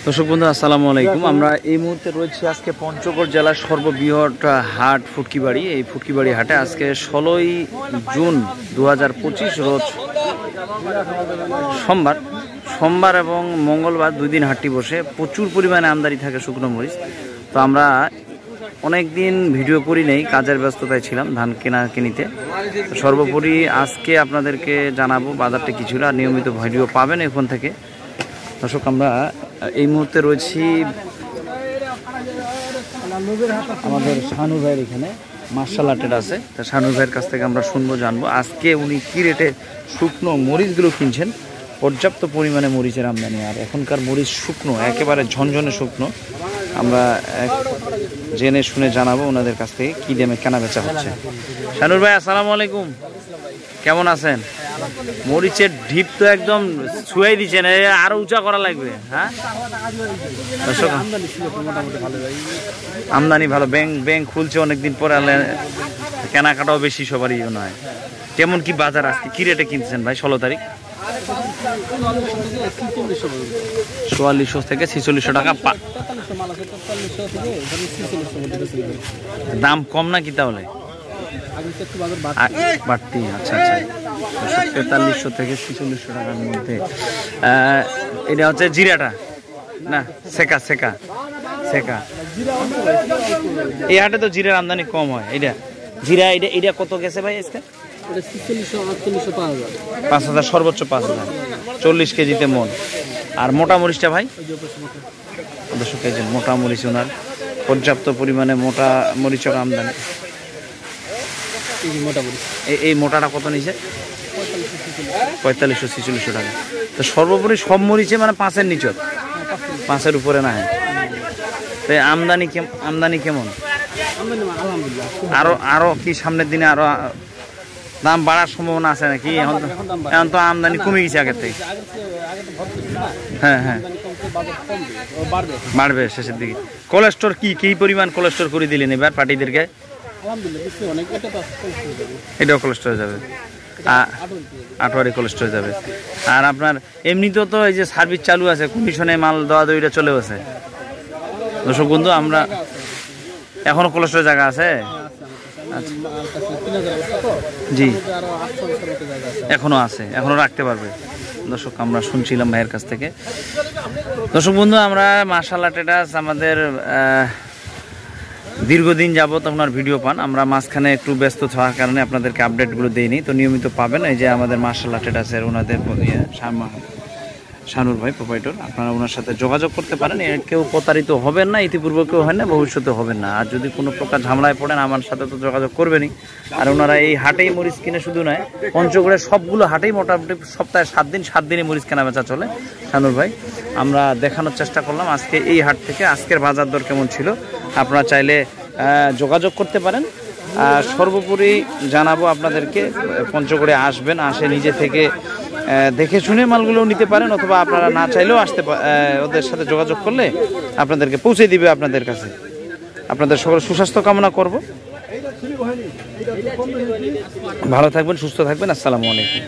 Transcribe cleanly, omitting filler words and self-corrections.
দর্শক বন্ধু আসসালামু আলাইকুম। আমরা এই মুহূর্তে রয়েছি আজকে পঞ্চগড় জেলার সর্ববৃহৎ হাট ফুটকিবাড়ি। এই ফুটকিবাড়ি হাটে আজকে 16ই জুন 2025 রোজ সোমবার এবং মঙ্গলবার দুই দিন হাটটি বসে। প্রচুর পরিমাণে আমদানি থাকে শুকনো মরিচ। তো আমরা অনেক দিন ভিডিও করি নেই, কাজের ব্যস্ততায় ছিলাম ধান কেনাকিনিতে। সর্বোপরি আজকে আপনাদেরকে জানাবো বাজারটা কি ছিল, আর নিয়মিত ভিডিও পাবেন এখন থেকে। দর্শক আমরা এই মুহূর্তে রয়েছি আমাদের শানু ভাইয়ের এখানে মার্শাল আর্টের আছে। তা শানু ভাইয়ের কাছ থেকে আমরা শুনবো, জানবো আজকে উনি কী রেটে শুকনো মরিচগুলো কিনছেন। পর্যাপ্ত পরিমাণে মরিচের আমদানি, আর এখনকার মরিচ শুকনো, একেবারে ঝনঝনে শুকনো। আমরা জেনে শুনে জানাবো ওনাদের কাছ থেকে কী দামে কেনা বেচা হচ্ছে। শানুর ভাই আসসালামু আলাইকুম, কেমন আছেন? মরিচের ঢিপ তো একদম ছুঁয়াই দিচ্ছেন, আরো উঁচা করা লাগবে। হ্যাঁ আমদানি ভালো, ব্যাংক খুলছে অনেকদিন পরে, কেনাকাটাও বেশি সবারই নয়। কেমন কি বাজার আজকে, কি রেটে কিনছেন ভাই? 16 তারিখ 4400 থেকে 4600 টাকা। দাম কম নাকি তাহলে? বাড়তি, আচ্ছা আচ্ছা। 4300 থেকে 4600 টাকার মধ্যে। এটা হচ্ছে জিরাটা না, সেকা। এই হাটে তো জিরার আমদানি কম হয়। এটা কত গেছে ভাই আজকে? 5000 সর্বোচ্চ 5000, 40 কেজিতে মন। আর মোটা মরিচটা ভাই 200 কেজি মোটা মরিচ, ওনার পর্যাপ্ত পরিমাণে মোটা মরিচের আমদানি। এই মোটাটা কত নিছে? 4500-4600 টাকা। তো সর্বোপরি সব মরিচে মানে 5-এর নিচে, 5-এর উপরে না। তো আমদানি কেমন? আরো কি সামনের দিনে আরো দাম বাড়ার সম্ভাবনা আছে নাকি? এখন তো আমদানি কমে গেছে আগের থেকে। হ্যাঁ, বাড়বে শেষের দিকে। কোলেস্টোর কি পরিমাণ কোলেস্টোর করে দিলেন এবার পার্টিদেরকে? এটাও কোলেস্টোর হয়ে যাবে, 8 কোলেস্টোর যাবে। আর আপনার এমনিতেও তো এই যে সার্ভিস চালু আছে, কমিশনে মাল দেওয়া দইটা চলে আছে। দর্শক বন্ধু, আমরা এখনো কোলেস্টোর জায়গা আছে? জি, এখনো আছে, এখনো রাখতে পারবে। দর্শক আমরা শুনছিলাম ভাইয়ের কাছ থেকে। দর্শক বন্ধু, আমরা মার্শাল ট্রেডার্স আমাদের দীর্ঘদিন যাবত আপনার ভিডিও পান। আমরা মাঝখানে একটু ব্যস্ত থাকার কারণে আপনাদেরকে আপডেটগুলো দিইনি, তো নিয়মিত পাবেন। এই যে আমাদের মার্শাল ট্রেডার্সের ওনাদের শানুর ভাই প্রোপাইটর, আপনারা ওনার সাথে যোগাযোগ করতে পারেন। কেউ প্রতারিত হবেন না, ইতিপূর্বে কেউ হয় না, ভবিষ্যতে হবেন না। আর যদি কোনো প্রকার ঝামেলায় পড়েন আমার সাথে তো যোগাযোগ করবেনই। আর ওনারা এই হাটেই মরিচ কিনে শুধু নয়, পঞ্চগড়ের সবগুলো হাটেই মোটামুটি সপ্তাহে 7 দিনই মরিচ কেনা বেচা চলে শানুর ভাই। আমরা দেখানোর চেষ্টা করলাম আজকে এই হাট থেকে আজকের বাজার দর কেমন ছিল। আপনারা চাইলে যোগাযোগ করতে পারেন। আর সর্বোপরি জানাবো আপনাদেরকে, পঞ্চগড়ে আসবেন, আসে নিজে থেকে দেখে শুনে মালগুলো নিতে পারেন, অথবা আপনারা না চাইলেও ওদের সাথে যোগাযোগ করলে আপনাদেরকে পৌঁছে দিবে আপনাদের কাছে। আপনাদের সকল সুস্বাস্থ্য কামনা করব। ভালো থাকবেন, সুস্থ থাকবেন। আসসালামু আলাইকুম।